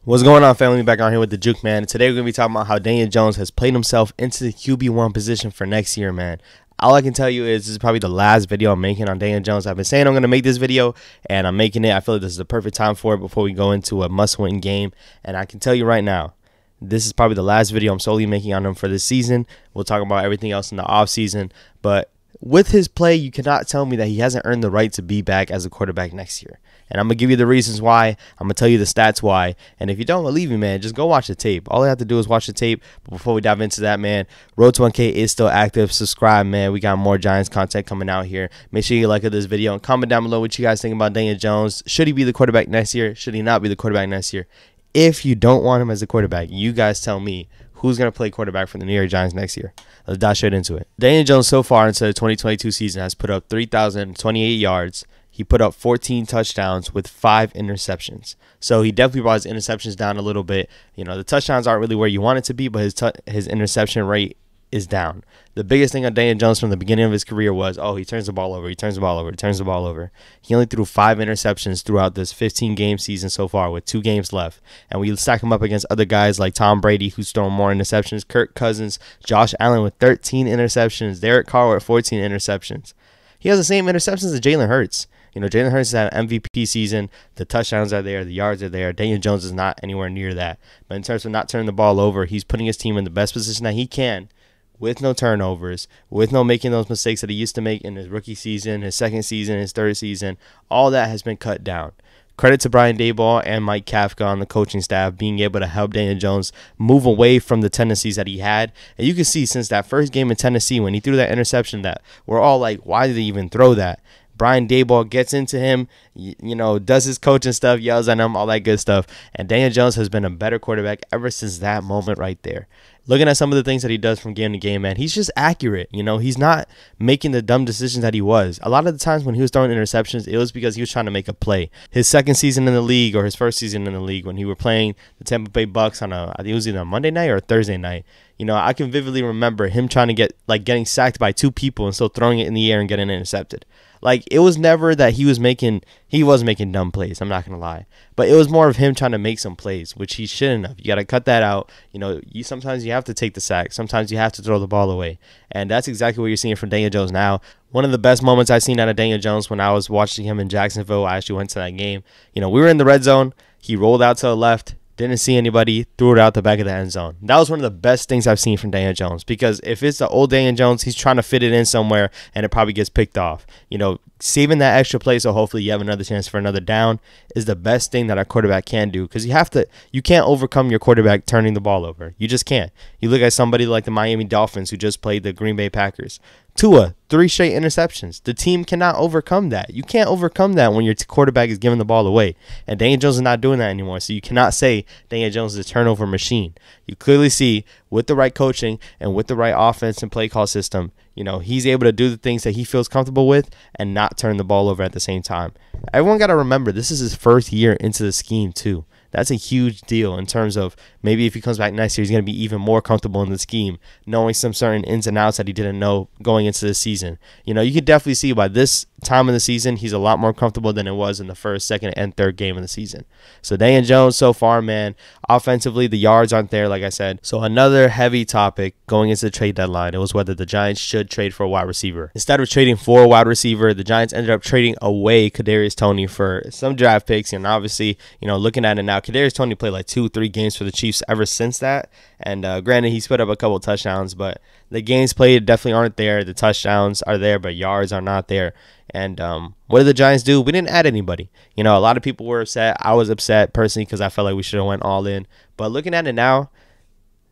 What's going on, family? Back on here with the Juke, man. Today we're going to be talking about how Daniel Jones has played himself into the QB1 position for next year, man. All I can tell you is this is probably the last video I'm making on Daniel Jones. I've been saying I'm going to make this video, and I'm making it. I feel like this is the perfect time for it before we go into a must-win game. And I can tell you right now, this is probably the last video I'm solely making on him for this season. We'll talk about everything else in the offseason, but with his play, you cannot tell me that he hasn't earned the right to be back as a quarterback next year. And I'm going to give you the reasons why. I'm going to tell you the stats why. And if you don't believe me, man, just go watch the tape. All you have to do is watch the tape. But before we dive into that, man, Road to 1K is still active. Subscribe, man. We got more Giants content coming out here. Make sure you like this video and comment down below what you guys think about Daniel Jones. Should he be the quarterback next year? Should he not be the quarterback next year? If you don't want him as a quarterback, you guys tell me who's going to play quarterback for the New York Giants next year. Let's dive straight into it. Daniel Jones so far into the 2022 season has put up 3,028 yards. He put up 14 touchdowns with 5 interceptions. So he definitely brought his interceptions down a little bit. You know, the touchdowns aren't really where you want it to be, but his interception rate is down. The biggest thing on Daniel Jones from the beginning of his career was, oh, he turns the ball over, he turns the ball over, he turns the ball over. He only threw 5 interceptions throughout this 15-game season so far with 2 games left. And we stack him up against other guys like Tom Brady, who's thrown more interceptions, Kirk Cousins, Josh Allen with 13 interceptions, Derek Carr with 14 interceptions. He has the same interceptions as Jalen Hurts. You know, Jalen Hurts has had an MVP season. The touchdowns are there. The yards are there. Daniel Jones is not anywhere near that. But in terms of not turning the ball over, he's putting his team in the best position that he can with no turnovers, with no making those mistakes that he used to make in his rookie season, his second season, his third season. All that has been cut down. Credit to Brian Daboll and Mike Kafka on the coaching staff being able to help Daniel Jones move away from the tendencies that he had. And you can see since that first game in Tennessee when he threw that interception that we're all like, why did he even throw that? Brian Daboll gets into him, you know, does his coaching stuff, yells at him, all that good stuff. And Daniel Jones has been a better quarterback ever since that moment right there. Looking at some of the things that he does from game to game, man, he's just accurate. You know, he's not making the dumb decisions that he was. A lot of the times when he was throwing interceptions, it was because he was trying to make a play. His second season in the league or his first season in the league when he were playing the Tampa Bay Bucks on I think it was either a Monday night or a Thursday night. You know, I can vividly remember him trying to getting sacked by 2 people and still throwing it in the air and getting intercepted. Like, it was never that he was making dumb plays, I'm not going to lie. But it was more of him trying to make some plays, which he shouldn't have. You got to cut that out. You know, sometimes you have to take the sack. Sometimes you have to throw the ball away. And that's exactly what you're seeing from Daniel Jones now. One of the best moments I've seen out of Daniel Jones when I was watching him in Jacksonville, I actually went to that game. You know, we were in the red zone. He rolled out to the left. Didn't see anybody, threw it out the back of the end zone. That was one of the best things I've seen from Daniel Jones because if it's the old Daniel Jones, he's trying to fit it in somewhere and it probably gets picked off. You know, saving that extra play so hopefully you have another chance for another down is the best thing that a quarterback can do because you can't overcome your quarterback turning the ball over. You just can't. You look at somebody like the Miami Dolphins who just played the Green Bay Packers. Tua, 3 straight interceptions. The team cannot overcome that. You can't overcome that when your quarterback is giving the ball away. And Daniel Jones is not doing that anymore. So you cannot say Daniel Jones is a turnover machine. You clearly see with the right coaching and with the right offense and play call system, you know, he's able to do the things that he feels comfortable with and not turn the ball over at the same time. Everyone got to remember, this is his first year into the scheme too. That's a huge deal in terms of maybe if he comes back next year, he's going to be even more comfortable in the scheme, knowing some certain ins and outs that he didn't know going into the season. You know, you could definitely see by this time of the season, he's a lot more comfortable than it was in the first, second, and third game of the season. So Daniel Jones so far, man, offensively, the yards aren't there, like I said. So another heavy topic going into the trade deadline, it was whether the Giants should trade for a wide receiver. Instead of trading for a wide receiver, the Giants ended up trading away Kadarius Toney for some draft picks. And obviously, you know, looking at it now, Kadarius Toney played like 2-3 games for the Chiefs ever since that. And granted, he's put up a couple touchdowns, but the games played definitely aren't there. The touchdowns are there, but yards are not there. And what did the Giants do? We didn't add anybody. You know, a lot of people were upset. I was upset personally because I felt like we should have went all in. But looking at it now,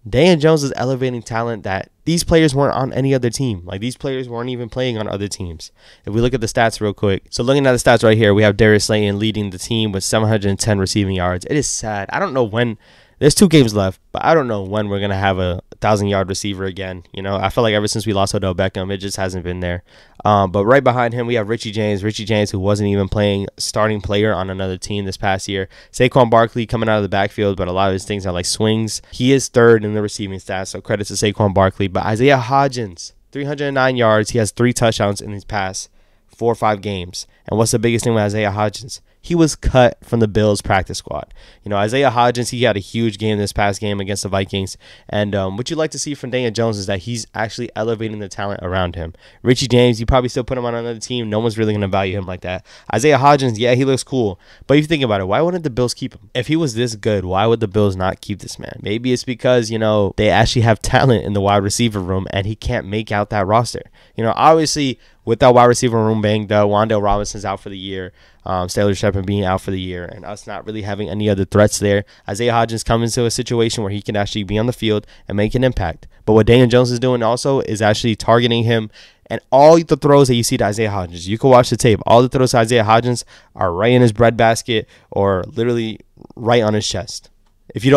Daniel Jones is elevating talent that these players weren't on any other team. Like, these players weren't even playing on other teams. If we look at the stats real quick. So looking at the stats right here, we have Darius Slayton leading the team with 710 receiving yards. It is sad. I don't know when. There's 2 games left, but I don't know when we're going to have a 1,000-yard receiver again. You know, I feel like ever since we lost Odell Beckham, it just hasn't been there. But right behind him, we have Richie James. Richie James, who wasn't even playing starting player on another team this past year. Saquon Barkley coming out of the backfield, but a lot of his things are like swings. He is 3rd in the receiving stats, so credit to Saquon Barkley. But Isaiah Hodgins, 309 yards. He has 3 touchdowns in his past 4 or 5 games. And what's the biggest thing with Isaiah Hodgins? he was cut from the Bills practice squad. You know, Isaiah Hodgins, he had a huge game this past game against the Vikings. And what you'd like to see from Daniel Jones is that he's actually elevating the talent around him. Richie James, you probably still put him on another team. No one's really going to value him like that. Isaiah Hodgins, yeah, he looks cool. But if you think about it, why wouldn't the Bills keep him? If he was this good, why would the Bills not keep this man? Maybe it's because, you know, they actually have talent in the wide receiver room and he can't make out that roster. You know, obviously, with that wide receiver room banged up, Wan'Dale Robinson's out for the year, Taylor Shepard being out for the year, and us not really having any other threats there. Isaiah Hodgins comes into a situation where he can actually be on the field and make an impact. But what Daniel Jones is doing also is actually targeting him. And all the throws that you see to Isaiah Hodgins, you can watch the tape. All the throws to Isaiah Hodgins are right in his breadbasket or literally right on his chest. If you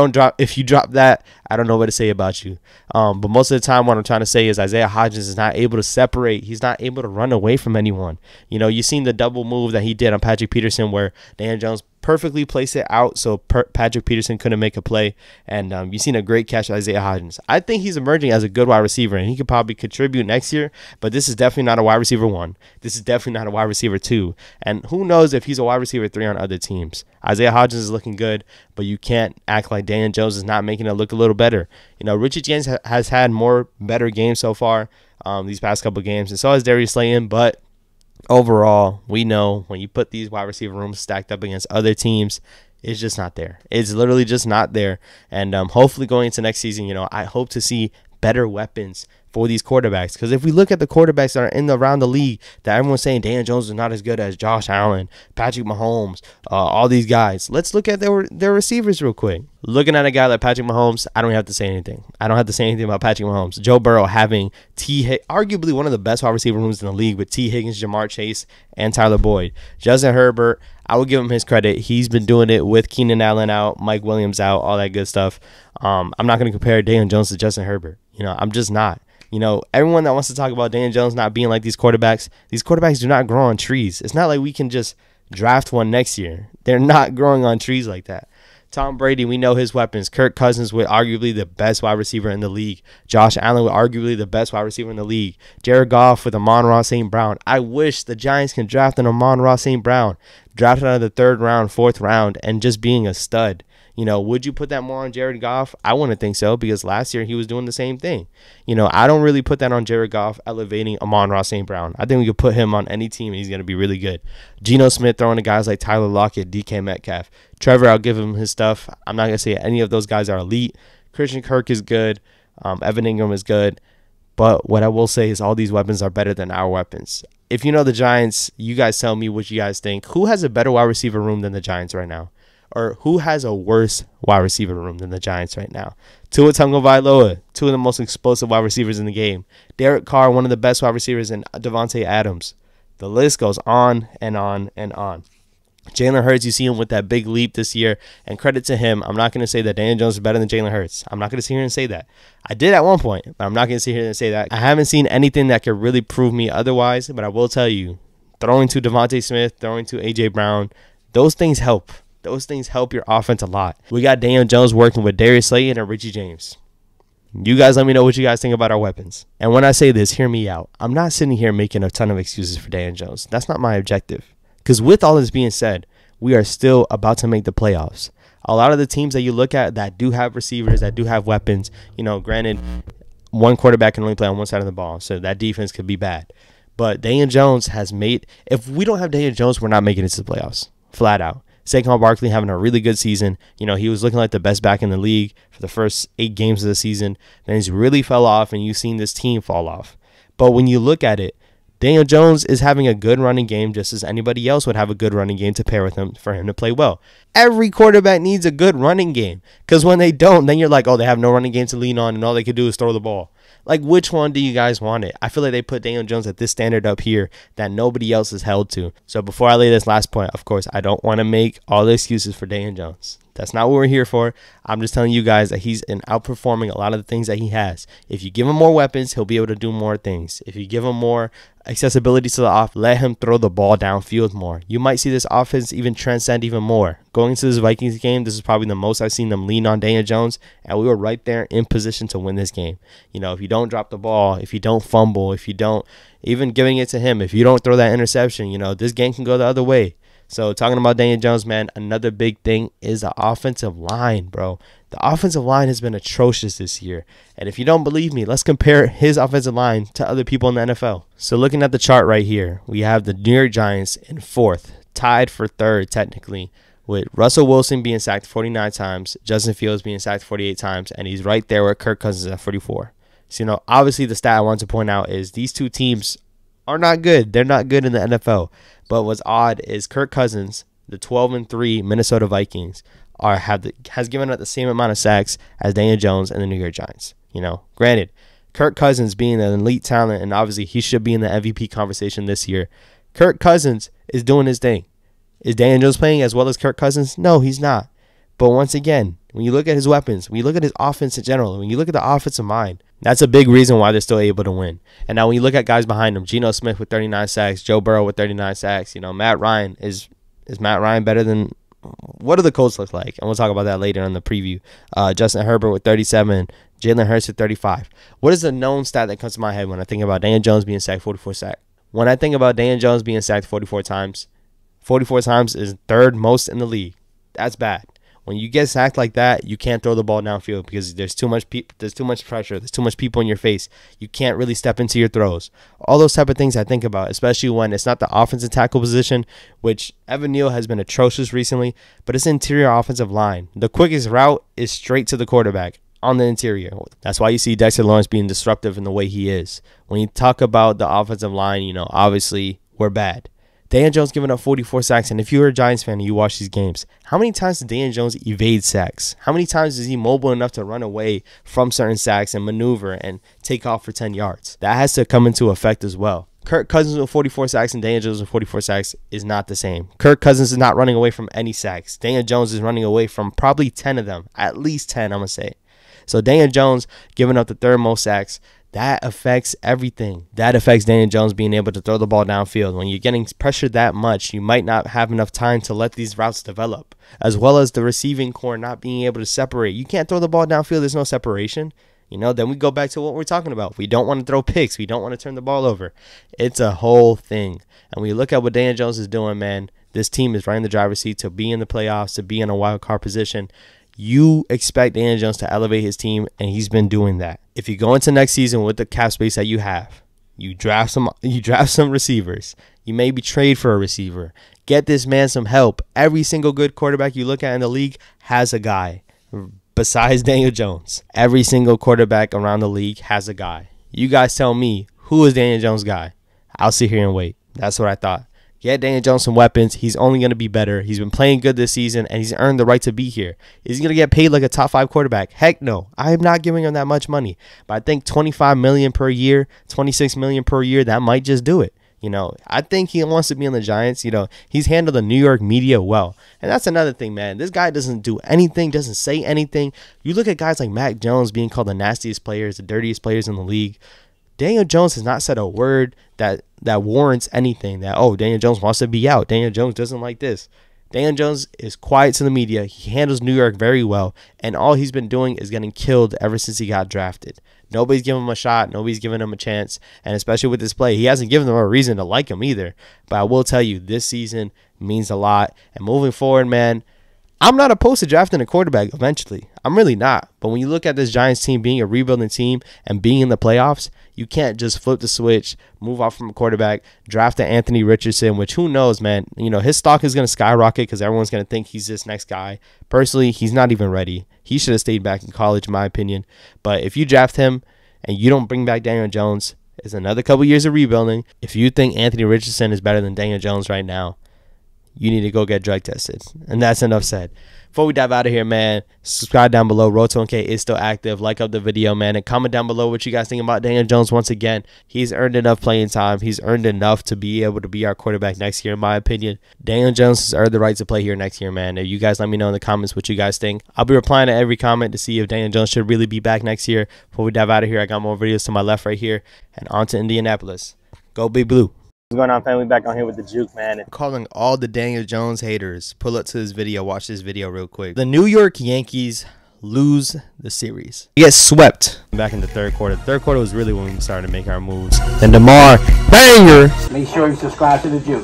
drop that, I don't know what to say about you. But most of the time, what I'm trying to say is Isaiah Hodgins is not able to separate. He's not able to run away from anyone. You know, you've seen the double move that he did on Patrick Peterson where Daniel Jones perfectly placed it out so Patrick Peterson couldn't make a play. And you've seen a great catch by Isaiah Hodgins. I think he's emerging as a good wide receiver, and he could probably contribute next year. But this is definitely not a wide receiver 1. This is definitely not a wide receiver 2. And who knows if he's a wide receiver 3 on other teams. Isaiah Hodgins is looking good, but you can't act like Daniel Jones is not making it look a little better. You know, Richie James has had more better games so far these past couple games, and so has Darius Slayton. But overall, we know when you put these wide receiver rooms stacked up against other teams, it's just not there. It's literally just not there. And hopefully going into next season, you know, I hope to see better weapons for these quarterbacks. Because if we look at the quarterbacks that are around the league, that everyone's saying Daniel Jones is not as good as Josh Allen, Patrick Mahomes, all these guys. Let's look at their receivers real quick. Looking at a guy like Patrick Mahomes, I don't have to say anything. I don't have to say anything about Patrick Mahomes. Joe Burrow having arguably one of the best wide receiver rooms in the league with T. Higgins, Jamar Chase, and Tyler Boyd. Justin Herbert, I will give him his credit. He's been doing it with Keenan Allen out, Mike Williams out, all that good stuff. I'm not going to compare Daniel Jones to Justin Herbert. You know, I'm just not. You know, everyone that wants to talk about Daniel Jones not being like these quarterbacks do not grow on trees. It's not like we can just draft one next year. They're not growing on trees like that. Tom Brady, we know his weapons. Kirk Cousins with arguably the best wide receiver in the league. Josh Allen with arguably the best wide receiver in the league. Jared Goff with Amon-Ra St. Brown. I wish the Giants can draft an Amon-Ra St. Brown. Drafted out of the 3rd round, 4th round, and just being a stud. You know, would you put that more on Jared Goff? I wouldn't think so, because last year he was doing the same thing. You know, I don't really put that on Jared Goff elevating Amon-Ra St. Brown. I think we could put him on any team and he's going to be really good. Geno Smith throwing to guys like Tyler Lockett, DK Metcalf. Trevor, I'll give him his stuff. I'm not going to say any of those guys are elite. Christian Kirk is good. Evan Ingram is good. But what I will say is all these weapons are better than our weapons. If you know the Giants, you guys tell me what you guys think. Who has a better wide receiver room than the Giants right now? Or who has a worse wide receiver room than the Giants right now? Tua Tagovailoa, 2 of the most explosive wide receivers in the game. Derek Carr, one of the best wide receivers, and Devontae Adams. The list goes on and on and on. Jalen Hurts, you see him with that big leap this year, and credit to him. I'm not going to say that Daniel Jones is better than Jalen Hurts. I'm not going to sit here and say that. I did at one point, but I'm not going to sit here and say that. I haven't seen anything that could really prove me otherwise, but I will tell you, throwing to Devontae Smith, throwing to A.J. Brown, those things help. Those things help your offense a lot. We got Daniel Jones working with Darius Slayton and Richie James. You guys let me know what you guys think about our weapons. And when I say this, hear me out. I'm not sitting here making a ton of excuses for Daniel Jones. That's not my objective. Because with all this being said, we are still about to make the playoffs. A lot of the teams that you look at that do have receivers, that do have weapons, you know, granted, one quarterback can only play on one side of the ball, so that defense could be bad. But Daniel Jones has made, if we don't have Daniel Jones, we're not making it to the playoffs. Flat out. Saquon Barkley having a really good season. You know, he was looking like the best back in the league for the first 8 games of the season. Then he's really fell off, and you've seen this team fall off. But when you look at it, Daniel Jones is having a good running game just as anybody else would have a good running game to pair with him for him to play well. Every quarterback needs a good running game, because when they don't, then you're like, oh, they have no running game to lean on and all they can do is throw the ball. Like, which one do you guys want it? I feel like they put Daniel Jones at this standard up here that nobody else is held to. So before I lay this last point, of course, I don't want to make all the excuses for Daniel Jones. That's not what we're here for. I'm just telling you guys that he's outperforming a lot of the things that he has. If you give him more weapons, he'll be able to do more things. If you give him more accessibility to the off, let him throw the ball downfield more. You might see this offense even transcend even more. Going into this Vikings game, this is probably the most I've seen them lean on Daniel Jones, and we were right there in position to win this game. You know, if you don't drop the ball, if you don't fumble, if you don't even giving it to him, if you don't throw that interception, you know, this game can go the other way. So talking about Daniel Jones, man, another big thing is the offensive line, bro. The offensive line has been atrocious this year. And if you don't believe me, let's compare his offensive line to other people in the NFL. So looking at the chart right here, we have the New York Giants in 4th, tied for 3rd technically, with Russell Wilson being sacked 49 times, Justin Fields being sacked 48 times, and he's right there with Kirk Cousins at 44. So, obviously the stat I want to point out is these two teams are not good. They're not good in the NFL. But what's odd is Kirk Cousins, the 12-3 Minnesota Vikings, has given up the same amount of sacks as Daniel Jones and the New York Giants. Granted, Kirk Cousins being an elite talent, and obviously he should be in the MVP conversation this year. Kirk Cousins is doing his thing. Is Daniel Jones playing as well as Kirk Cousins? No, he's not. But once again, when you look at his weapons, when you look at his offense in general, when you look at the offensive mind, that's a big reason why they're still able to win. And now when you look at guys behind him, Geno Smith with 39 sacks, Joe Burrow with 39 sacks, Matt Ryan, is Matt Ryan better than, what do the Colts look like? And we'll talk about that later in the preview. Justin Herbert with 37, Jalen Hurts with 35. What is the known stat that comes to my head when I think about Daniel Jones being sacked 44 sacks? When I think about Daniel Jones being sacked 44 times is 3rd most in the league. That's bad. When you get sacked like that, you can't throw the ball downfield because there's too much pressure. There's too much people in your face. You can't really step into your throws. All those type of things I think about, especially when it's not the offensive tackle position, which Evan Neal has been atrocious recently, but it's interior offensive line. The quickest route is straight to the quarterback on the interior. That's why you see Dexter Lawrence being disruptive in the way he is. When you talk about the offensive line, obviously we're bad. Daniel Jones giving up 44 sacks, and if you're a Giants fan and you watch these games, how many times does Daniel Jones evade sacks? How many times is he mobile enough to run away from certain sacks and maneuver and take off for 10 yards? That has to come into effect as well. Kirk Cousins with 44 sacks and Daniel Jones with 44 sacks is not the same. Kirk Cousins is not running away from any sacks. Daniel Jones is running away from probably 10 of them, at least 10, I'm going to say. So Daniel Jones giving up the 3rd most sacks, that affects everything. That affects Daniel Jones being able to throw the ball downfield. When you're getting pressured that much, you might not have enough time to let these routes develop, as well as the receiving core not being able to separate. You can't throw the ball downfield. There's no separation. Then we go back to what we're talking about. We don't want to throw picks. We don't want to turn the ball over. It's a whole thing. And when you look at what Daniel Jones is doing, man, this team is right in the driver's seat to be in the playoffs, to be in a wild card position. You expect Daniel Jones to elevate his team, and he's been doing that. If you go into next season with the cap space that you have, you draft some receivers. You maybe trade for a receiver. Get this man some help. Every single good quarterback you look at in the league has a guy besides Daniel Jones. Every single quarterback around the league has a guy. You guys tell me, who is Daniel Jones' guy? I'll sit here and wait. That's what I thought. Get Daniel Jones some weapons. He's only going to be better. He's been playing good this season, and he's earned the right to be here. Is he going to get paid like a top 5 quarterback? Heck no. I am not giving him that much money. But I think $25 million per year, $26 million per year, that might just do it. I think he wants to be on the Giants. He's handled the New York media well. And that's another thing, man. This guy doesn't do anything, doesn't say anything. You look at guys like Mac Jones being called the nastiest players, the dirtiest players in the league. Daniel Jones has not said a word that warrants anything. Daniel Jones wants to be out. Daniel Jones doesn't like this. Daniel Jones is quiet to the media. He handles New York very well. And all he's been doing is getting killed ever since he got drafted. Nobody's giving him a shot. Nobody's giving him a chance. And especially with this play, he hasn't given them a reason to like him either. But I will tell you, this season means a lot. And moving forward, man, I'm not opposed to drafting a quarterback eventually. I'm really not. But when you look at this Giants team being a rebuilding team and being in the playoffs, you can't just flip the switch, move off from a quarterback, draft an Anthony Richardson, which who knows, man. His stock is going to skyrocket because everyone's going to think he's this next guy. Personally, he's not even ready. He should have stayed back in college, in my opinion. But if you draft him and you don't bring back Daniel Jones, it's another couple years of rebuilding. If you think Anthony Richardson is better than Daniel Jones right now, you need to go get drug tested. And that's enough said. Before we dive out of here, man, subscribe down below. Road to 1K is still active. Like up the video, man, and comment down below what you guys think about Daniel Jones. Once again, he's earned enough playing time. He's earned enough to be able to be our quarterback next year, in my opinion. Daniel Jones has earned the right to play here next year, man. If you guys let me know in the comments what you guys think. I'll be replying to every comment to see if Daniel Jones should really be back next year. Before we dive out of here, I got more videos to my left right here. And on to Indianapolis. Go Big Blue. What's going on, family? Back on here with the Juke, man. And calling all the Daniel Jones haters. Pull up to this video. Watch this video real quick. The New York Yankees lose the series. They get swept back in the third quarter. The third quarter was really when we started to make our moves. Then DeMar, banger. Make sure you subscribe to the Juke.